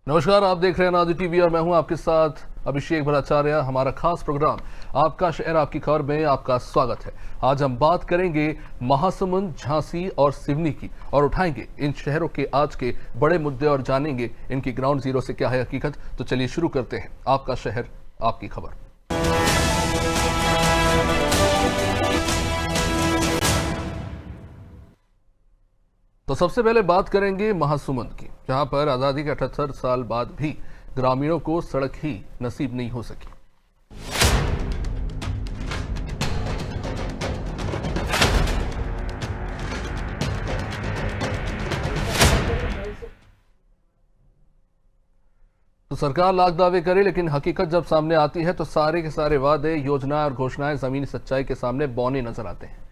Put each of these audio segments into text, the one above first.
नमस्कार, आप देख रहे हैं नादी टीवी और मैं हूं आपके साथ अभिषेक भट्टाचार्य। हमारा खास प्रोग्राम आपका शहर आपकी खबर में आपका स्वागत है। आज हम बात करेंगे महासमुंद, झांसी और सिवनी की और उठाएंगे इन शहरों के आज के बड़े मुद्दे और जानेंगे इनकी ग्राउंड जीरो से क्या है हकीकत। तो चलिए शुरू करते हैं आपका शहर आपकी खबर। तो सबसे पहले बात करेंगे महासमुंद की, जहां पर आजादी के 78 साल बाद भी ग्रामीणों को सड़क ही नसीब नहीं हो सकी। तो सरकार लाख दावे करे, लेकिन हकीकत जब सामने आती है तो सारे के सारे वादे, योजनाएं और घोषणाएं जमीनी सच्चाई के सामने बौने नजर आते हैं।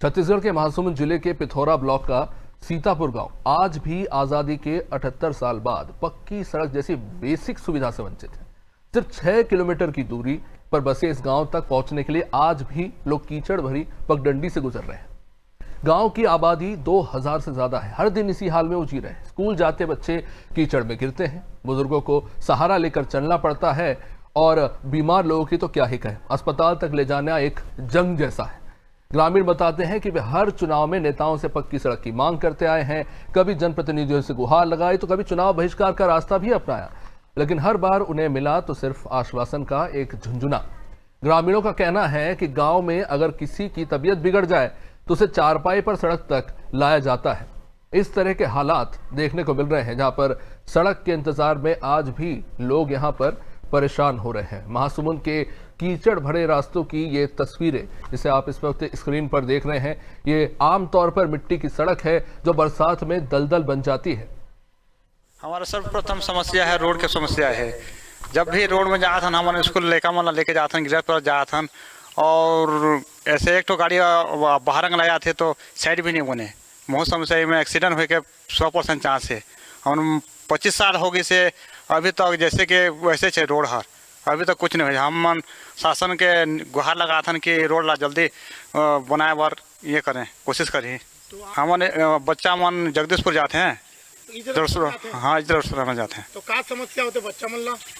छत्तीसगढ़ के महासमुंद जिले के पिथौरा ब्लॉक का सीतापुर गांव आज भी आजादी के 78 साल बाद पक्की सड़क जैसी बेसिक सुविधा से वंचित है। सिर्फ 6 किलोमीटर की दूरी पर बसे इस गांव तक पहुंचने के लिए आज भी लोग कीचड़ भरी पगडंडी से गुजर रहे हैं। गांव की आबादी 2000 से ज्यादा है। हर दिन इसी हाल में वो जी रहे हैं। स्कूल जाते बच्चे कीचड़ में गिरते हैं, बुजुर्गों को सहारा लेकर चलना पड़ता है और बीमार लोगों की तो क्या ही कहें, अस्पताल तक ले जाना एक जंग जैसा है। ग्रामीण बताते हैं कि वे हर चुनाव में नेताओं से पक्की सड़क की मांग करते आए हैं। कभी जनप्रतिनिधियों से गुहार लगाई तो कभी चुनाव बहिष्कार का रास्ता भी अपनाया, लेकिन हर बार उन्हें मिला तो सिर्फ आश्वासन का एक झुंझुना। ग्रामीणों का कहना है कि गांव में अगर किसी की तबीयत बिगड़ जाए तो उसे चारपाई पर सड़क तक लाया जाता है। इस तरह के हालात देखने को मिल रहे हैं, जहां पर सड़क के इंतजार में आज भी लोग यहां पर परेशान हो रहे हैं। महासमुंद के कीचड़ भरे रास्तों की ये तस्वीरें जिसे आप इस वक्त स्क्रीन पर देख रहे हैं, ये आमतौर पर मिट्टी की सड़क है जो बरसात में दलदल बन जाती है। हमारा सर्वप्रथम समस्या है रोड की समस्या है। जब भी रोड में जात हन हमारे स्कूल लेके जात हन, गिरत पर जात हन और ऐसे एक तो गाड़ी बाहर लाया थे तो साइड भी नहीं बने। बहुत समस्या में एक्सीडेंट होने के 100% चांस है। हम 25 साल हो गए से अभी तक जैसे कि वैसे छे रोड हर अभी तक कुछ नहीं हुआ। हम शासन के गुहार लगा था कि रोड ला जल्दी बनाए बार ये करें, कोशिश करें। हमारे बच्चा मन जगदीशपुर जाते हैं, हाँ इधर रहना जाते हैं। तो क्या समस्या होते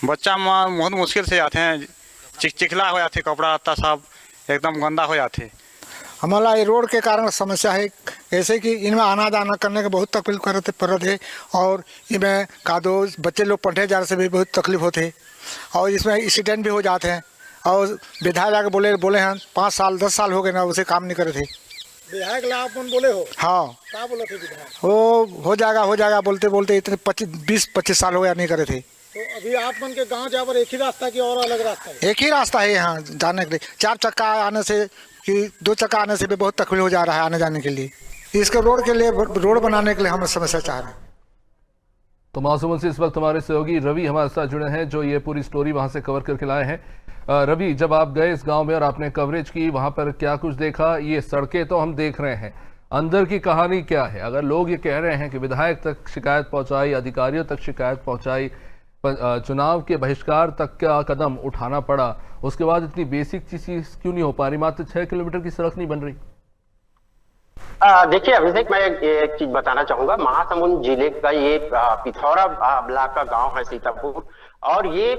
बच्चा मन बहुत मुश्किल से जाते हैं। चिखला हो जाते, कपड़ा लत्ता सब एकदम गंदा हो जाते। हमारा ये रोड के कारण समस्या है, ऐसे कि इनमें आना जाना करने का बहुत तकलीफ करते पड़ते है और इनमें कादो बच्चे लोग पढ़ने जाने से भी बहुत तकलीफ होते है और इसमें एक्सीडेंट भी हो जाते हैं। और विधायक आके बोले हैं 5 साल 10 साल हो गए ना, उसे काम नहीं करे थे। विधायक आप बोले हो? हाँ, क्या बोले थे विधायक? वो हो जाएगा बोलते इतने 20-25 साल हो गया, नहीं करे थे। तो अभी आप मन के गांव जा पर एक ही रास्ता की और अलग रास्ता है? एक ही रास्ता है यहाँ जाने के लिए। 4 चक्का आने से कि 2 चक्का आने से भी बहुत तकलीफ हो जा रहा है आने जाने के लिए। इसके रोड के लिए, रोड बनाने के लिए हम समस्या चाह रहे हैं। तो महासमुंद से इस वक्त हमारे सहयोगी रवि हमारे साथ जुड़े हैं, जो ये पूरी स्टोरी वहां से कवर करके लाए हैं। रवि, जब आप गए इस गांव में और आपने कवरेज की, वहां पर क्या कुछ देखा? ये सड़कें तो हम देख रहे हैं, अंदर की कहानी क्या है? अगर लोग ये कह रहे हैं कि विधायक तक शिकायत पहुंचाई, अधिकारियों तक शिकायत पहुंचाई, चुनाव के बहिष्कार तक का कदम उठाना पड़ा, उसके बाद इतनी बेसिक चीज क्यों नहीं हो पा रही? मात्र 6 किलोमीटर की सड़क नहीं बन रही? देखिए अभिषेक, मैं एक चीज बताना चाहूंगा। महासमुंद जिले का ये पिथौरा ब्लॉक का गांव है सीतापुर, और ये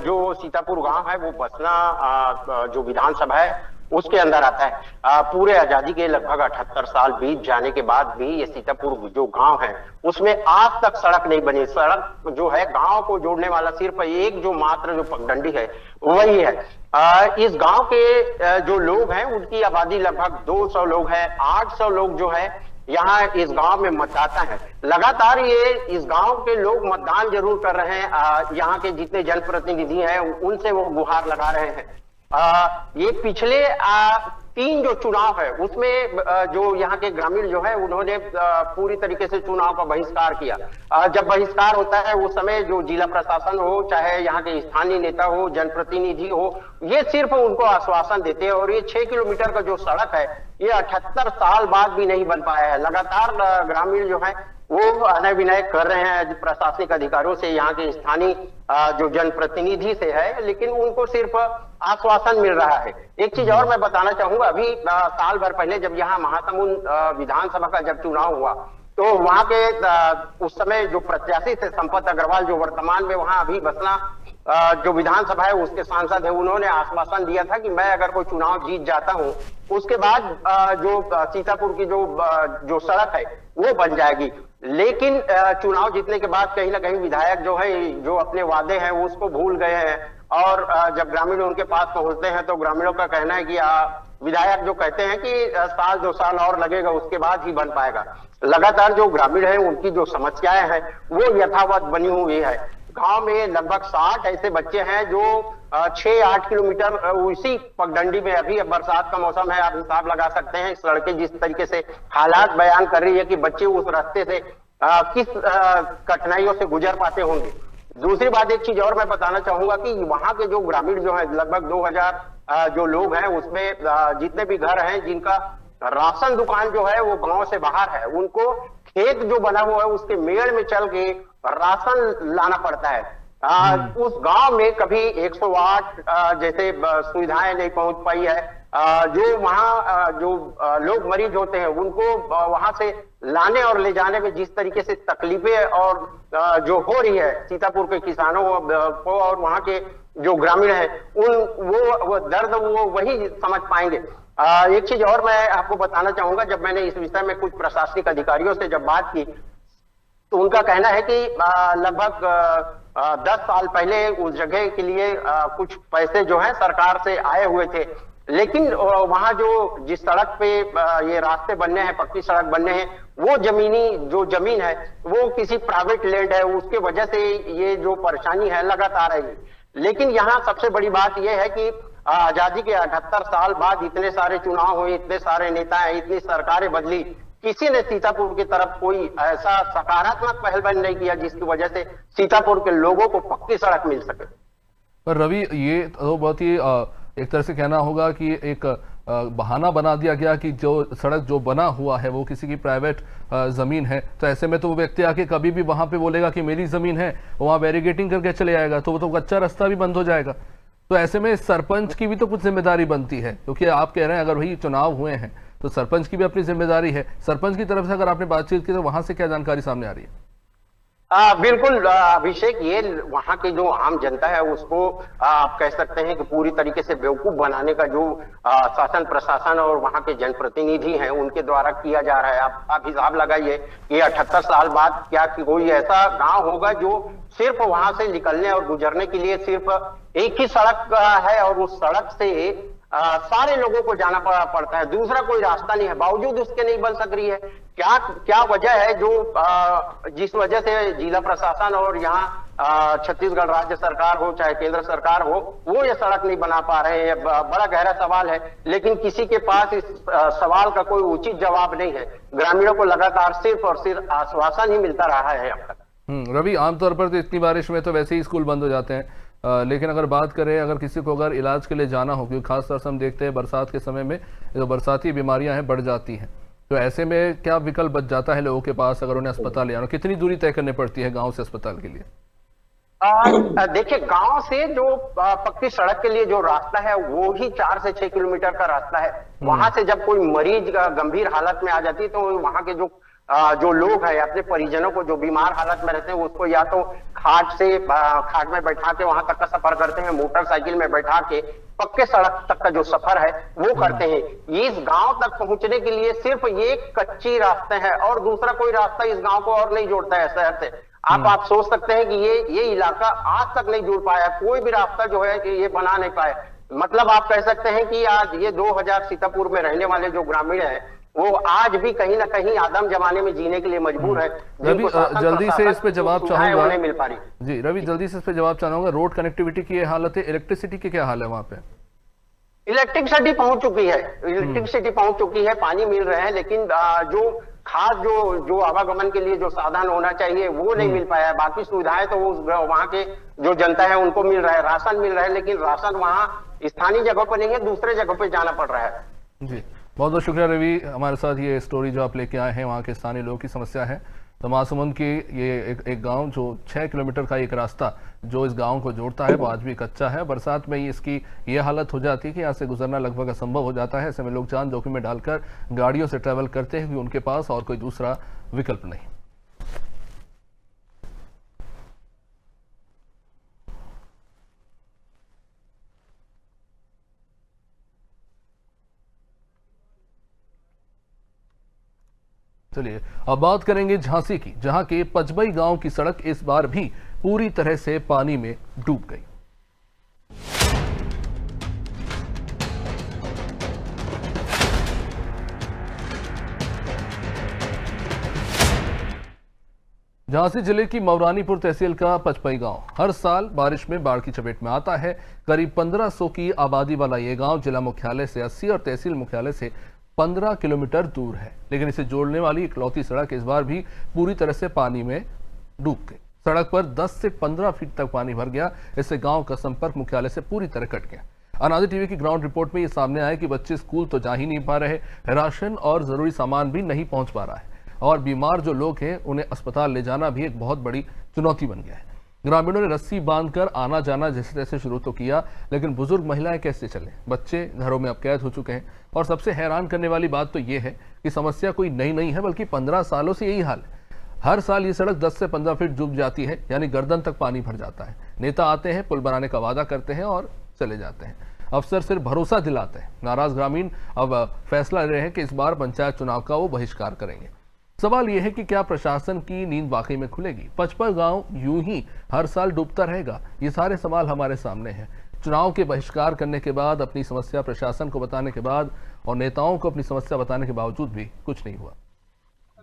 जो सीतापुर गांव है वो बसना जो विधानसभा है उसके अंदर आता है। पूरे आजादी के लगभग 78 साल बीत जाने के बाद भी ये सीतापुर जो गांव है उसमें आज तक सड़क नहीं बनी। सड़क जो है गांव को जोड़ने वाला सिर्फ एक जो मात्र जो पगडंडी है वही है। इस गांव के जो लोग हैं उनकी आबादी लगभग 200 लोग है। 800 लोग जो है यहाँ इस गांव में मतदाता है। लगातार ये इस गांव के लोग मतदान जरूर कर रहे हैं। यहाँ के जितने जनप्रतिनिधि हैं उनसे वो गुहार लगा रहे हैं। ये पिछले 3 जो चुनाव है उसमें जो यहाँ के ग्रामीण जो है उन्होंने पूरी तरीके से चुनाव का बहिष्कार किया। जब बहिष्कार होता है उस समय जो जिला प्रशासन हो, चाहे यहाँ के स्थानीय नेता हो, जनप्रतिनिधि हो, ये सिर्फ उनको आश्वासन देते हैं। और ये 6 किलोमीटर का जो सड़क है ये 78 साल बाद भी नहीं बन पाया है। लगातार ग्रामीण जो है वो अनय विनय कर रहे हैं प्रशासनिक अधिकारियों से, यहाँ के स्थानीय जो जनप्रतिनिधि से है, लेकिन उनको सिर्फ आश्वासन मिल रहा है। एक चीज और मैं बताना चाहूंगा, अभी साल भर पहले जब यहाँ महासमुंद विधानसभा का जब चुनाव हुआ तो वहां के उस समय जो प्रत्याशी थे संपत अग्रवाल, जो वर्तमान में वहां अभी बसना जो विधानसभा है उसके सांसद है, उन्होंने आश्वासन दिया था कि मैं अगर कोई चुनाव जीत जाता हूं उसके बाद जो सीतापुर की जो सड़क है वो बन जाएगी। लेकिन चुनाव जीतने के बाद कहीं ना कहीं विधायक जो है जो अपने वादे हैं वो उसको भूल गए हैं, और जब ग्रामीण उनके पास पहुंचते हैं तो ग्रामीणों का कहना है कि विधायक जो कहते हैं कि साल 2 साल और लगेगा उसके बाद ही बन पाएगा। लगातार जो ग्रामीण है उनकी जो समस्याएं हैं वो यथावत बनी हुई है। गांव में लगभग 60 ऐसे बच्चे हैं जो 6-8 किलोमीटर उसी पगडंडी में, अभी बरसात का मौसम है, आप हिसाब लगा सकते हैं सड़कें जिस तरीके से हालात बयान कर रही है कि बच्चे उस रास्ते से किस कठिनाइयों से गुजर पाते होंगे। दूसरी बात, एक चीज और मैं बताना चाहूंगा कि वहां के जो ग्रामीण जो है लगभग 2000 जो लोग हैं उसमें जितने भी घर हैं जिनका राशन दुकान जो है वो गांव से बाहर है, उनको खेत जो बना हुआ है उसके मेड़ में चल के राशन लाना पड़ता है। उस गांव में कभी 108 जैसे सुविधाएं नहीं पहुंच पाई है। जो वहां जो लोग मरीज होते हैं उनको वहां से लाने और ले जाने में जिस तरीके से तकलीफें और जो हो रही है सीतापुर के किसानों को और वहां के जो ग्रामीण हैं वो दर्द वो वही समझ पाएंगे। एक चीज और मैं आपको बताना चाहूंगा, जब मैंने इस विषय में कुछ प्रशासनिक अधिकारियों से जब बात की तो उनका कहना है कि लगभग 10 साल पहले उस जगह के लिए कुछ पैसे जो है सरकार से आए हुए थे, लेकिन वहां जो जिस सड़क पे ये रास्ते बनने हैं, पक्की सड़क बनने हैं, वो जो जमीन है वो किसी प्राइवेट लैंड है, उसके वजह से ये जो परेशानी है लगातार आएगी। लेकिन यहाँ सबसे बड़ी बात यह है कि आजादी के 78 साल बाद इतने सारे चुनाव हुए, इतने सारे नेता हैं, इतनी सरकारें बदली, किसी ने सीतापुर की तरफ कोई ऐसा सकारात्मक पहलकदम नहीं किया जिसकी वजह से सीतापुर के लोगों को पक्की सड़क मिल सके। पर रवि, ये तो बहुत ही एक तरह से कहना होगा कि एक बहाना बना दिया गया कि जो सड़क जो बना हुआ है वो किसी की प्राइवेट जमीन है, तो ऐसे में तो वो व्यक्ति आके कभी भी वहां पे बोलेगा कि मेरी जमीन है, वहां बैरिकेटिंग करके चले आएगा, तो वो तो कच्चा रास्ता भी बंद हो जाएगा। तो ऐसे में सरपंच की भी तो कुछ जिम्मेदारी बनती है, क्योंकि आप कह रहे हैं अगर वही चुनाव हुए हैं तो सरपंच की भी अपनी जिम्मेदारी है। सरपंच की तरफ से अगर आपने बातचीत की तो वहां से क्या जानकारी सामने आ रही है? बिल्कुल अभिषेक, ये वहां की जो आम जनता है उसको आप कह सकते हैं कि पूरी तरीके से बेवकूफ बनाने का जो शासन प्रशासन और वहां के जनप्रतिनिधि हैं उनके द्वारा किया जा रहा है। आप हिसाब लगाइए कि 78 साल बाद क्या कोई ऐसा गांव होगा जो सिर्फ वहां से निकलने और गुजरने के लिए सिर्फ एक ही सड़क है और उस सड़क से सारे लोगों को जाना पड़ता है, दूसरा कोई रास्ता नहीं है, बावजूद उसके नहीं बन सक रही है। क्या वजह है जो जिस वजह से जिला प्रशासन और यहाँ छत्तीसगढ़ राज्य सरकार हो चाहे केंद्र सरकार हो वो ये सड़क नहीं बना पा रहे हैं? बड़ा गहरा सवाल है, लेकिन किसी के पास इस सवाल का कोई उचित जवाब नहीं है। ग्रामीणों को लगातार सिर्फ और सिर्फ आश्वासन ही मिलता रहा है अब तक। रवि, आमतौर पर तो इतनी बारिश में तो वैसे ही स्कूल बंद हो जाते हैं, लेकिन अगर बात करें अगर किसी को अगर इलाज के लिए जाना हो, क्योंकि खासतौर से हम देखते हैं बरसात के समय में जो बरसाती बीमारियां हैं बढ़ जाती हैं, तो ऐसे में क्या विकल्प बच जाता है लोगों के पास अगर उन्हें अस्पताल जाना? कितनी दूरी तय करनी पड़ती है गांव से अस्पताल के लिए? देखिए, गांव से जो पक्की सड़क के लिए जो रास्ता है वो ही 4 से 6 किलोमीटर का रास्ता है। वहां से जब कोई मरीज गंभीर हालत में आ जाती है तो वहां के जो लोग हैं अपने परिजनों को जो बीमार हालत में रहते हैं उसको या तो खाट में बैठा के वहां तक का सफर करते हैं, मोटरसाइकिल में बैठा के पक्के सड़क तक का जो सफर है वो करते हैं। इस गांव तक पहुंचने के लिए सिर्फ एक कच्ची रास्ते हैं और दूसरा कोई रास्ता इस गांव को और नहीं जोड़ता है शहर से। आप सोच सकते हैं कि ये इलाका आज तक नहीं जुड़ पाया, कोई भी रास्ता जो है कि ये बना नहीं पाए। मतलब आप कह सकते हैं कि आज ये 2000 सीतापुर में रहने वाले जो ग्रामीण हैं वो आज भी कहीं ना कहीं आदम जमाने में जीने के लिए मजबूर है। रवि, जल्दी से इस पे जवाब चाहूंगा। नहीं मिल पा रही जी रवि, जल्दी से इस पे जवाब चाहूंगा। रोड कनेक्टिविटी की ये हालत है, इलेक्ट्रिसिटी की क्या हाल है वहाँ पे? इलेक्ट्रिसिटी पहुंच चुकी है, पानी मिल रहे हैं, लेकिन जो खास जो आवागमन के लिए जो साधन होना चाहिए वो नहीं मिल पाया है। बाकी सुविधाएं तो वहाँ के जो जनता है उनको मिल रहा है, राशन मिल रहा है, लेकिन राशन वहाँ स्थानीय जगह पर नहीं है, दूसरे जगह पे जाना पड़ रहा है। जी, बहुत बहुत शुक्रिया रवि, हमारे साथ ये स्टोरी जो आप लेके आए हैं वहाँ के स्थानीय लोगों की समस्या है। तो महासमुंद के ये एक गांव जो 6 किलोमीटर का एक रास्ता जो इस गांव को जोड़ता है वो आज भी कच्चा है। बरसात में इसकी ये हालत हो जाती है कि यहाँ से गुजरना लगभग असंभव हो जाता है। ऐसे में लोग जान जोखिम में डालकर गाड़ियों से ट्रैवल करते हैं क्योंकि उनके पास और कोई दूसरा विकल्प नहीं। चलिए अब बात करेंगे झांसी की, जहां के पचबई गांव की सड़क इस बार भी पूरी तरह से पानी में डूब गई। झांसी जिले की मऊरानीपुर तहसील का पचपई गांव हर साल बारिश में बाढ़ की चपेट में आता है। करीब 1500 की आबादी वाला ये गांव जिला मुख्यालय से 80 और तहसील मुख्यालय से 15 किलोमीटर दूर है, लेकिन इसे जोड़ने वाली इकलौती सड़क इस बार भी पूरी तरह से पानी में डूब गई। सड़क पर 10 से 15 फीट तक पानी भर गया। इससे गांव का संपर्क मुख्यालय से पूरी तरह कट गया। अनादि टीवी की ग्राउंड रिपोर्ट में ये सामने आया कि बच्चे स्कूल तो जा ही नहीं पा रहे, राशन और जरूरी सामान भी नहीं पहुंच पा रहा है और बीमार जो लोग हैं उन्हें अस्पताल ले जाना भी एक बहुत बड़ी चुनौती बन गया है। ग्रामीणों ने रस्सी बांधकर आना जाना जैसे तैसे शुरू तो किया, लेकिन बुजुर्ग महिलाएं कैसे चले? बच्चे घरों में अब कैद हो चुके हैं। और सबसे हैरान करने वाली बात तो यह है कि समस्या कोई नई नहीं है, बल्कि 15 सालों से यही हाल है। हर साल ये सड़क 10 से 15 फीट डूब जाती है, यानी गर्दन तक पानी भर जाता है। नेता आते हैं, पुल बनाने का वादा करते हैं और चले जाते हैं। अफसर सिर्फ भरोसा दिलाते हैं। नाराज ग्रामीण अब फैसला ले रहे हैं कि इस बार पंचायत चुनाव का वो बहिष्कार करेंगे। सवाल यह है कि क्या प्रशासन की नींद वाकई में खुलेगी? पचपई गांव यूं ही हर साल डूबता रहेगा? ये सारे सवाल हमारे सामने हैं। चुनाव के बहिष्कार करने के बाद, अपनी समस्या प्रशासन को बताने के बाद और नेताओं को अपनी समस्या बताने के बावजूद भी कुछ नहीं हुआ।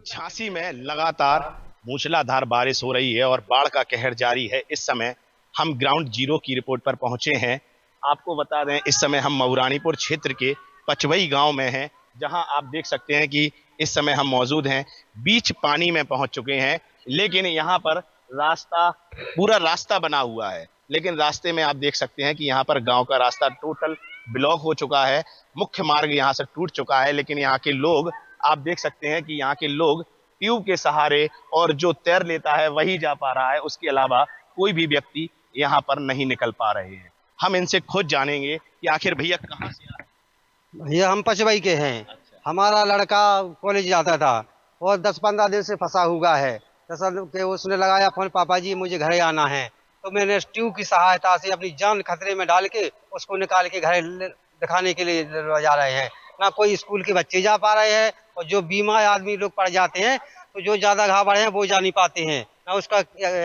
झांसी में लगातार मूसलाधार बारिश हो रही है और बाढ़ का कहर जारी है। इस समय हम ग्राउंड जीरो की रिपोर्ट पर पहुंचे हैं। आपको बता दें, इस समय हम मऊरानीपुर क्षेत्र के पचवई गांव में हैं, जहां आप देख सकते हैं कि इस समय हम मौजूद हैं। बीच पानी में पहुंच चुके हैं, लेकिन यहाँ पर पूरा रास्ता बना हुआ है, लेकिन रास्ते में आप देख सकते हैं कि यहाँ पर गांव का रास्ता टोटल ब्लॉक हो चुका है। मुख्य मार्ग यहाँ से टूट चुका है, लेकिन यहाँ के लोग, आप देख सकते हैं कि यहाँ के लोग ट्यूब के सहारे और जो तैर लेता है वही जा पा रहा है। उसके अलावा कोई भी व्यक्ति यहाँ पर नहीं निकल पा रहे हैं। हम इनसे खुद जानेंगे कि आखिर भैया कहाँ से आ रहे हैं। भैया हम पचवई के हैं। हमारा लड़का कॉलेज जाता था और 10-15 दिन से फंसा हुआ है। के उसने लगाया फोन, पापा जी मुझे घर आना है। तो मैंने ट्यूब की सहायता से अपनी जान खतरे में डाल के उसको निकाल के घर दिखाने के लिए जा रहे हैं। ना कोई स्कूल के बच्चे जा पा रहे हैं और जो बीमार आदमी लोग पड़ जाते हैं तो जो ज़्यादा घाव हैं वो जा नहीं पाते हैं। ना उसका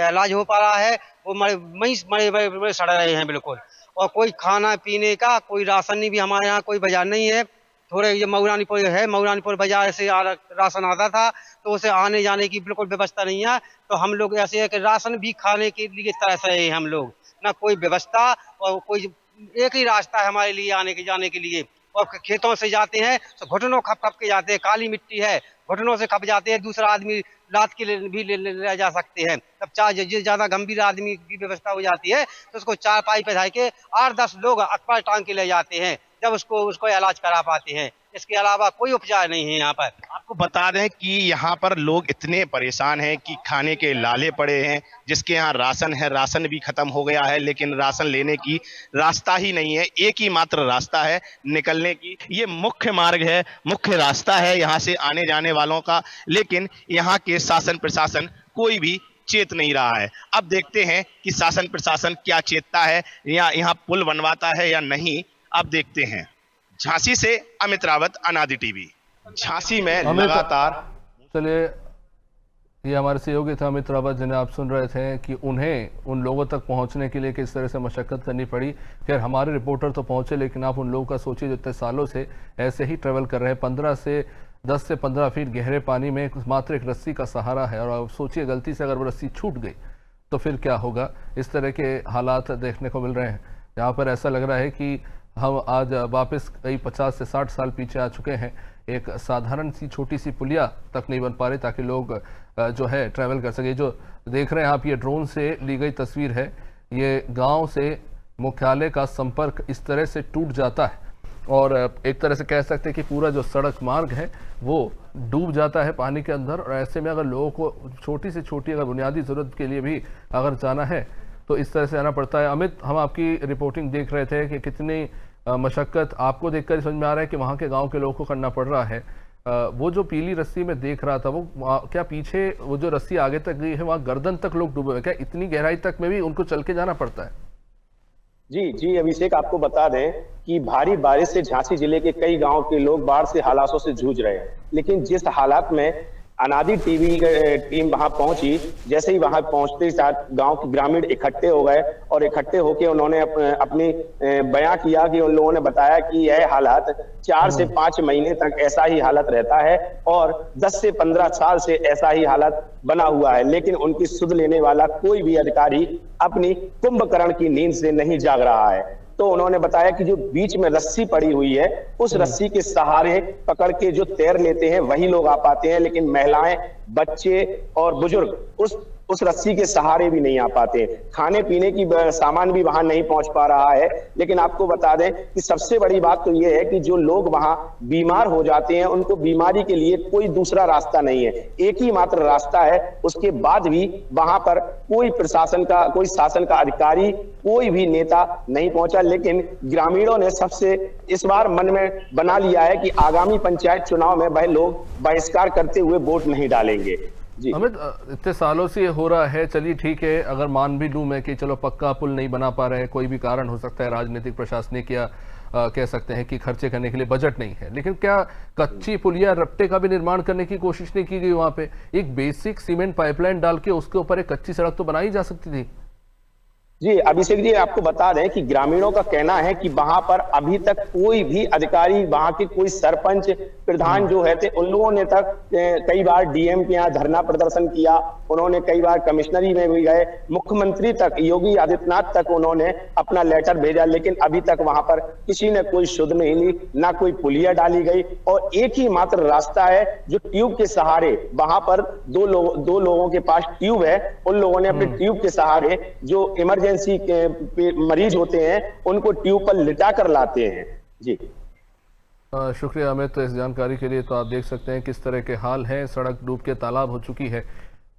इलाज हो पा रहा है, वो मरे सड़ रहे हैं बिल्कुल। और कोई खाना पीने का कोई राशन नहीं, भी हमारे यहाँ कोई बाजार नहीं है। थोड़े ये मऊरानीपुर है, मऊरानीपुर बाजार से राशन आता था तो उसे आने जाने की बिल्कुल व्यवस्था नहीं है। तो हम लोग ऐसे है कि राशन भी खाने के लिए तरस रहे हैं हम लोग। ना कोई व्यवस्था और कोई एक ही रास्ता है हमारे लिए आने के जाने के लिए। और खेतों से जाते हैं तो घुटनों खप के जाते हैं, काली मिट्टी है, घुटनों से खप जाते हैं। दूसरा आदमी रात के लिए भी ले जा सकते हैं। तब चाहे ज्यादा गंभीर आदमी की व्यवस्था हो जाती है तो उसको चारपाई पे ढाई के 8-10 लोग अखबार टांग के ले जाते हैं, जब उसको इलाज करा पाते हैं। इसके अलावा कोई उपचार नहीं है यहाँ पर। आपको बता दें कि यहाँ पर लोग इतने परेशान हैं कि खाने के लाले पड़े हैं। जिसके यहाँ राशन है, राशन भी खत्म हो गया है, लेकिन राशन लेने की रास्ता ही नहीं है। एक ही मात्र रास्ता है निकलने की, ये मुख्य मार्ग है, मुख्य रास्ता है यहाँ से आने जाने वालों का, लेकिन यहाँ के शासन प्रशासन कोई भी चेत नहीं रहा है। अब देखते हैं कि शासन प्रशासन क्या चेतता है या यहाँ पुल बनवाता है या नहीं, अब देखते हैं। झांसी से अमित रावत, अनादि टीवी। झांसी में लगातार चलिए, ये हमारे सहयोगी थे अमित रावत, जिन्हें आप सुन रहे थे कि उन्हें उन लोगों तक पहुंचने के लिए किस तरह से मशक्कत करनी पड़ी। खैर हमारे रिपोर्टर तो पहुंचे, लेकिन आप उन लोगों का सोचिए जो इतने सालों से ऐसे ही ट्रेवल कर रहे हैं। 10 से 15 फीट गहरे पानी में मात्र एक रस्सी का सहारा है, और सोचिए गलती से अगर वो रस्सी छूट गई तो फिर क्या होगा। इस तरह के हालात देखने को मिल रहे हैं। यहाँ पर ऐसा लग रहा है कि हम आज वापस कई 50 से 60 साल पीछे आ चुके हैं। एक साधारण सी छोटी सी पुलिया तक नहीं बन पा रही ताकि लोग जो है ट्रैवल कर सके। जो देख रहे हैं आप, ये ड्रोन से ली गई तस्वीर है। ये गांव से मुख्यालय का संपर्क इस तरह से टूट जाता है और एक तरह से कह सकते हैं कि पूरा जो सड़क मार्ग है वो डूब जाता है पानी के अंदर। और ऐसे में अगर लोगों को छोटी से छोटी अगर बुनियादी ज़रूरत के लिए भी अगर जाना है तो इस तरह से आना पड़ता है। अमित, हम आपकी रिपोर्टिंग देख रहे थे कि कितनी मशक्क़त आपको देखकर समझ में आ रहा है कि वहाँ के गांव के लोगों को करना पड़ रहा है। वो जो पीली रस्सी में देख रहा था, वो क्या पीछे वो जो रस्सी आगे तक गई है वहाँ गर्दन तक लोग डूबे हुए, क्या इतनी गहराई तक में भी उनको चल के जाना पड़ता है? जी जी अभिषेक, आपको बता दें कि भारी बारिश से झांसी जिले के कई गांव के लोग बाढ़ से हालातों से जूझ रहे हैं। लेकिन जिस हालात में अनादि टीवी टीम वहां पहुंची, जैसे ही वहां पहुंचते ही साथ गांव के ग्रामीण इकट्ठे हो गए और इकट्ठे होकर उन्होंने अपनी बयां किया कि उन लोगों ने बताया कि यह हालात 4 से 5 महीने तक ऐसा ही हालत रहता है और 10 से 15 साल से ऐसा ही हालत बना हुआ है। लेकिन उनकी सुध लेने वाला कोई भी अधिकारी अपनी कुंभकर्ण की नींद से नहीं जाग रहा है। तो उन्होंने बताया कि जो बीच में रस्सी पड़ी हुई है, उस रस्सी के सहारे पकड़ के जो तैर लेते हैं वही लोग आ पाते हैं, लेकिन महिलाएं, बच्चे और बुजुर्ग उस रस्सी के सहारे भी नहीं आ पाते। खाने पीने की सामान भी वहां नहीं पहुंच पा रहा है। लेकिन आपको बता दें कि सबसे बड़ी बात तो यह है कि जो लोग वहां बीमार हो जाते हैं, उनको बीमारी के लिए कोई दूसरा रास्ता नहीं है, एक ही मात्र रास्ता है। उसके बाद भी वहां पर कोई प्रशासन का, कोई शासन का अधिकारी, कोई भी नेता नहीं पहुंचा। लेकिन ग्रामीणों ने सबसे इस बार मन में बना लिया है कि आगामी पंचायत चुनाव में वह लोग बहिष्कार करते हुए वोट नहीं डालेंगे। जी अमित, इतने सालों से ये हो रहा है, चलिए ठीक है, अगर मान भी लूं मैं कि चलो पक्का पुल नहीं बना पा रहे हैं, कोई भी कारण हो सकता है, राजनीतिक, प्रशासनिक, या कह सकते हैं कि खर्चे करने के लिए बजट नहीं है, लेकिन क्या कच्ची पुलिया रपटे का भी निर्माण करने की कोशिश नहीं की गई? वहां पे एक बेसिक सीमेंट पाइपलाइन डाल के उसके ऊपर एक कच्ची सड़क तो बनाई जा सकती थी। जी अभिषेक जी, आपको बता दें कि ग्रामीणों का कहना है कि वहां पर अभी तक कोई भी अधिकारी, वहां के कोई सरपंच, प्रधान जो है थे, उन लोगों ने तक कई बार डीएम के यहाँ धरना प्रदर्शन किया, उन्होंने कई बार कमिश्नरी में भी गए, मुख्यमंत्री तक, योगी आदित्यनाथ तक उन्होंने अपना लेटर भेजा, लेकिन अभी तक वहां पर किसी ने कोई सुध नहीं ली, ना कोई पुलिया डाली गई। और एक ही मात्र रास्ता है जो ट्यूब के सहारे, वहां पर दो लोगों के पास ट्यूब है, उन लोगों ने अपने ट्यूब के सहारे जो इमरजेंसी के मरीज होते हैं उनको ट्यूब पर लिटा कर लाते हैं। जी शुक्रिया अमित तो इस जानकारी के लिए। तो आप देख सकते हैं किस तरह के हाल हैं, सड़क डूब के तालाब हो चुकी है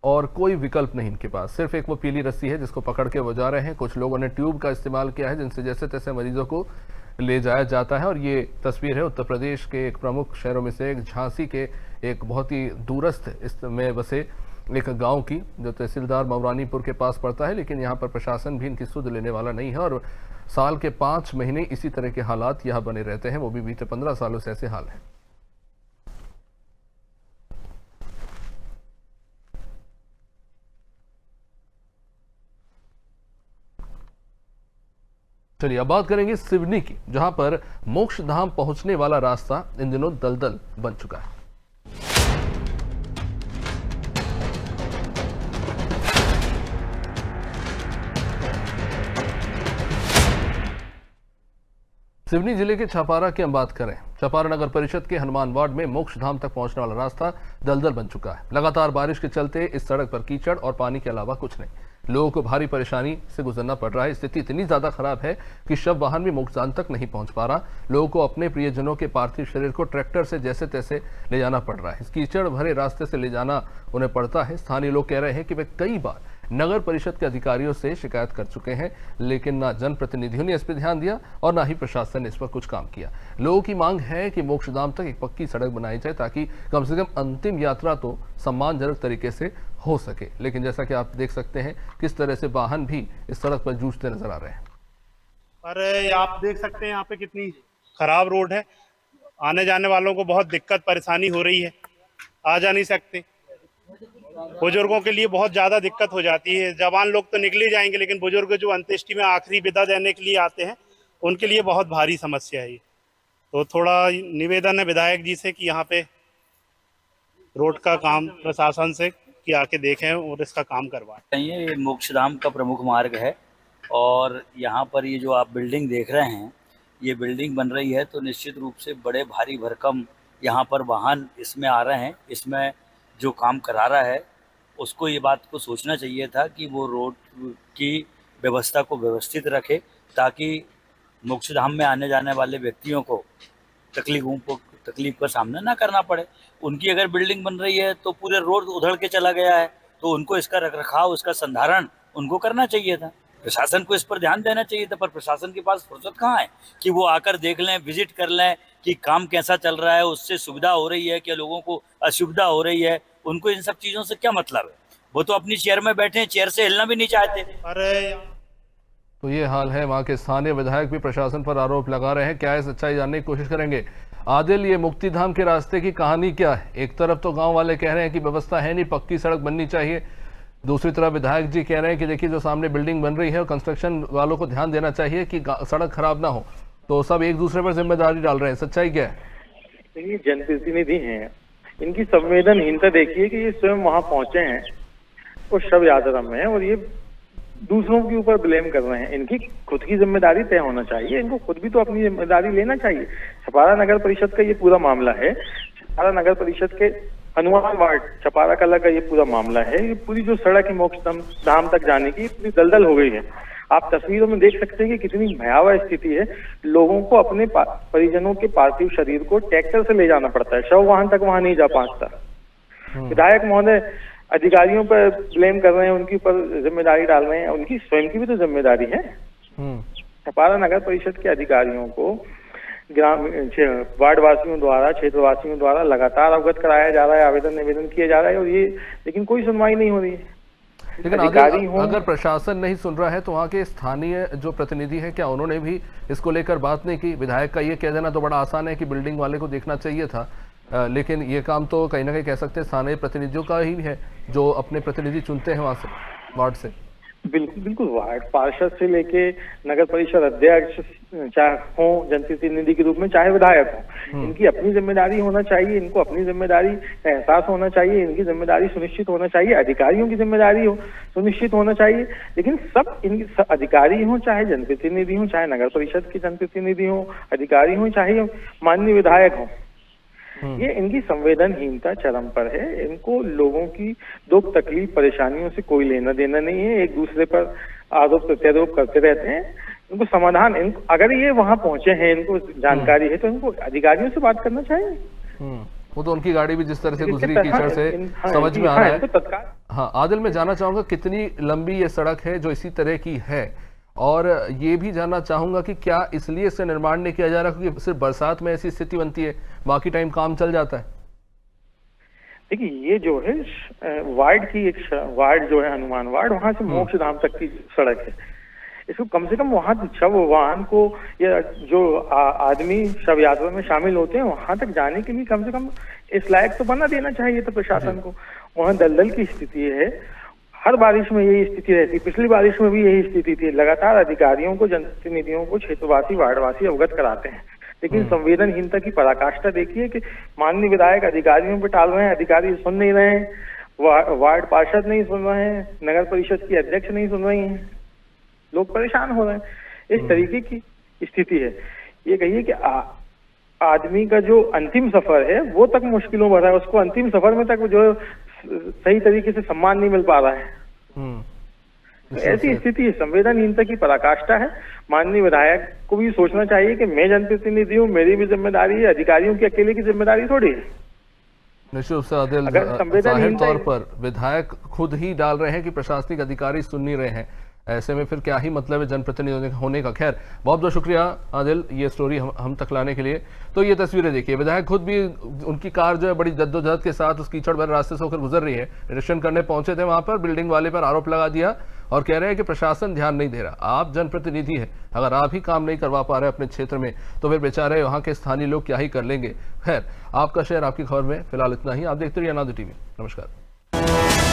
और कोई विकल्प नहीं इनके पास, सिर्फ एक वो पीली रस्सी है जिसको पकड़ के वो जा रहे हैं। कुछ लोगों ने ट्यूब का इस्तेमाल किया है जिनसे जैसे तैसे मरीजों को ले जाया जाता है। और ये तस्वीर है उत्तर प्रदेश के एक प्रमुख शहरों में से एक, झांसी के एक बहुत ही दूरस्थ इसमें बसे एक गांव की, जो तहसीलदार मऊरानीपुर के पास पड़ता है। लेकिन यहाँ पर प्रशासन भी इनकी सुध लेने वाला नहीं है और साल के 5 महीने इसी तरह के हालात यहाँ बने रहते हैं, वो भी बीते 15 सालों से ऐसे हाल है। चलिए अब बात करेंगे सिवनी की, जहां पर मोक्ष धाम पहुंचने वाला रास्ता इन दिनों दलदल बन चुका है। सिवनी जिले के छपारा की हम बात करें, छपारा नगर परिषद के हनुमान वार्ड में मोक्ष धाम तक पहुंचने वाला रास्ता दलदल बन चुका है। लगातार बारिश के चलते इस सड़क पर कीचड़ और पानी के अलावा कुछ नहीं, लोगों को भारी परेशानी से गुजरना पड़ रहा है। स्थिति इतनी ज्यादा खराब है कि शव वाहन भी मोक्ष धाम तक नहीं पहुंच पा रहा। लोगों को अपने प्रियजनों के पार्थिव शरीर को ट्रैक्टर से जैसे तैसे ले जाना पड़ रहा है। इस कीचड़ भरे रास्ते से ले जाना उन्हें पड़ता है। स्थानीय लोग कह रहे हैं कि वे कई बार नगर परिषद के अधिकारियों से शिकायत कर चुके हैं, लेकिन ना जनप्रतिनिधियों ने इस पर ध्यान दिया और ना ही प्रशासन ने इस पर कुछ काम किया। लोगों की मांग है कि मोक्षधाम तक एक पक्की सड़क बनाई जाए ताकि कम से कम अंतिम यात्रा तो सम्मानजनक तरीके से हो सके। लेकिन जैसा कि आप देख सकते हैं किस तरह से वाहन भी इस सड़क पर जूझते नजर आ रहे हैं। अरे आप देख सकते हैं यहाँ पे कितनी खराब रोड है, आने जाने वालों को बहुत दिक्कत परेशानी हो रही है, आ जा नहीं सकते। बुजुर्गों के लिए बहुत ज़्यादा दिक्कत हो जाती है। जवान लोग तो निकल ही जाएंगे, लेकिन बुजुर्ग जो अंत्येष्टि में आखिरी विदा देने के लिए आते हैं उनके लिए बहुत भारी समस्या है। तो थोड़ा निवेदन है विधायक जी से कि यहाँ पे रोड का काम प्रशासन से कि आके देखें और इसका काम करवाएं। ये मोक्षधाम का प्रमुख मार्ग है और यहाँ पर ये जो आप बिल्डिंग देख रहे हैं, ये बिल्डिंग बन रही है तो निश्चित रूप से बड़े भारी भरकम यहाँ पर वाहन इसमें आ रहे हैं। इसमें जो काम करा रहा है उसको ये बात को सोचना चाहिए था कि वो रोड की व्यवस्था को व्यवस्थित रखे ताकि मोक्षधाम में आने जाने वाले व्यक्तियों को तकलीफ का सामना ना करना पड़े। उनकी अगर बिल्डिंग बन रही है तो पूरे रोड उधड़ के चला गया है, तो उनको इसका रखरखाव, इसका संधारण उनको करना चाहिए था। प्रशासन को इस पर ध्यान देना चाहिए था, पर प्रशासन के पास फुर्सत कहाँ है कि वो आकर देख लें, विजिट कर लें कि काम कैसा चल रहा है, उससे सुविधा हो रही है, क्या लोगों को असुविधा हो रही है। उनको इन सब चीज़ों से क्या मतलब है? वो तो अपनी चेयर में बैठे हैं, चेयर से हिलना भी नहीं चाहते। अरे तो ये हाल है। वहाँ के स्थानीय विधायक भी प्रशासन पर आरोप लगा रहे हैं। क्या है सच्चाई, जानने की कोशिश करेंगे। आदिल, ये मुक्तिधाम के रास्ते की कहानी क्या है? एक तरफ तो गांव वाले कह रहे हैं कि व्यवस्था है नहीं, पक्की सड़क बननी चाहिए। दूसरी तरफ विधायक जी कह रहे हैं कि देखिए जो सामने बिल्डिंग बन रही है और कंस्ट्रक्शन वालों को ध्यान देना चाहिए कि सड़क खराब ना हो। तो सब एक दूसरे पर जिम्मेदारी डाल रहे हैं। सच्चाई क्या है? ये जनप्रतिनिधि हैं, इनकी संवेदनहीनता देखिए कि ये स्वयं वहां पहुंचे हैं और शव यात्रा में, और ये दूसरों के ऊपर ब्लेम कर रहे हैं। इनकी खुद की जिम्मेदारी तय होना चाहिए, इनको खुद भी तो अपनी जिम्मेदारी लेना चाहिए। छपारा नगर परिषद का ये पूरा मामला है। छपारा नगर परिषद के हनुमान वार्ड छपारा कला का ये पूरा मामला है। ये पूरी जो सड़क है मोक्ष धाम तक जाने की, पूरी दलदल हो गई है। आप तस्वीरों में देख सकते हैं कि कितनी भयावह स्थिति है। लोगों को अपने परिजनों के पार्थिव शरीर को ट्रैक्टर से ले जाना पड़ता है, शव वाहन तक वहां नहीं जा पहुंचता। विधायक महोदय अधिकारियों पर ब्लेम कर रहे हैं, उनके ऊपर जिम्मेदारी डाल रहे हैं। उनकी स्वयं की भी तो जिम्मेदारी है। छपारा नगर परिषद के अधिकारियों को ग्राम वार्ड वासियों द्वारा, क्षेत्रवासियों द्वारा लगातार अवगत कराया जा रहा है, आवेदन निवेदन किया जा रहा है, और ये लेकिन कोई सुनवाई नहीं हो रही है। लेकिन अगर प्रशासन नहीं सुन रहा है तो वहाँ के स्थानीय जो प्रतिनिधि है, क्या उन्होंने भी इसको लेकर बात नहीं की? विधायक का ये कह देना तो बड़ा आसान है कि बिल्डिंग वाले को देखना चाहिए था, लेकिन ये काम तो कहीं ना कहीं कह सकते हैं स्थानीय प्रतिनिधियों का ही है, जो अपने प्रतिनिधि चुनते हैं वहाँ से, वार्ड से। बिल्कुल बिल्कुल, वार्ड पार्षद से लेके नगर परिषद अध्यक्ष, चाहे हो जनप्रतिनिधि के रूप में, चाहे विधायक हो, इनकी अपनी जिम्मेदारी होना चाहिए। इनको अपनी जिम्मेदारी का एहसास होना चाहिए, इनकी जिम्मेदारी सुनिश्चित होना चाहिए, अधिकारियों की जिम्मेदारी हो सुनिश्चित होना चाहिए। लेकिन सब इनके अधिकारी हो, चाहे जनप्रतिनिधि हो, चाहे नगर परिषद के जनप्रतिनिधि हो, अधिकारी हो, चाहे माननीय विधायक हो, ये इनकी संवेदनहीनता चरम पर है। इनको लोगों की दुख तकलीफ परेशानियों से कोई लेना देना नहीं है। एक दूसरे पर आरोप प्रत्यारोप करते रहते हैं। इनको समाधान, अगर ये वहां पहुंचे हैं, इनको जानकारी है, तो इनको अधिकारियों से बात करना चाहिए। वो तो उनकी गाड़ी भी जिस तरह से गुजरी कीचड़ से समझ में आ रहा है। हाँ आदिल, मैं जानना चाहूंगा कितनी लंबी ये सड़क है जो इसी तरह की है, और ये भी जानना चाहूंगा कि क्या इसलिए इससे निर्माण नहीं किया जा रहा क्योंकि सिर्फ बरसात में ऐसी स्थिति बनती है, बाकी टाइम काम चल जाता है? देखिए, ये जो है वार्ड की एक वार्ड जो है हनुमान वार्ड, वहां से मोक्ष धाम तक की सड़क है। इसको कम से कम वहां शव वाहन को या जो आदमी शव यात्रा में शामिल होते हैं वहां तक जाने के लिए कम से कम इस लायक तो बना देना चाहिए था प्रशासन को। वहां दलदल की स्थिति है, हर बारिश में यही स्थिति रहती, पिछली बारिश में भी यही स्थिति थी। लगातार अधिकारियों को, जनप्रतिनिधियों को क्षेत्रवासी वार्डवासी अवगत कराते हैं, लेकिन संवेदनहीनता की पराकाष्ठा देखिए कि माननीय विधायक अधिकारियों पर टाल रहे हैं, अधिकारी सुन नहीं रहे हैं, वार्ड पार्षद नहीं सुन रहे हैं, नगर परिषद की अध्यक्ष नहीं सुन रही हैं, लोग परेशान हो रहे हैं। इस तरीके की स्थिति है। ये कहिए कि आदमी का जो अंतिम सफर है वो तक मुश्किलों भरा है, उसको अंतिम सफर में तक जो सही तरीके से सम्मान नहीं मिल पा रहा है। ऐसी स्थिति है, संवेदनहीनता की पराकाष्ठा है। माननीय विधायक को भी सोचना चाहिए कि मैं जनप्रतिनिधि हूँ, मेरी भी जिम्मेदारी है, अधिकारियों की अकेले की जिम्मेदारी थोड़ी है। निश्चित रूप से आदिल, जाहिर तौर पर विधायक खुद ही डाल रहे हैं कि प्रशासनिक अधिकारी सुन नहीं रहे हैं, ऐसे में फिर क्या ही मतलब है जनप्रतिनिधि होने का। खैर, बहुत बहुत शुक्रिया आदिल ये स्टोरी हम तक लाने के लिए। तो ये तस्वीरें देखिए, विधायक खुद भी, उनकी कार जो है बड़ी जद्दोजहद के साथ उस कीचड़ भरे रास्ते से होकर गुजर रही है। निरीक्षण करने पहुंचे थे वहां पर, बिल्डिंग वाले पर आरोप लगा दिया और कह रहे हैं कि प्रशासन ध्यान नहीं दे रहा। आप जनप्रतिनिधि हैं, अगर आप ही काम नहीं करवा पा रहे अपने क्षेत्र में तो फिर बेचारे वहाँ के स्थानीय लोग क्या ही कर लेंगे। खैर, आपका शहर आपकी खबर में फिलहाल इतना ही। आप देखते रहिए अनादि टीवी। नमस्कार।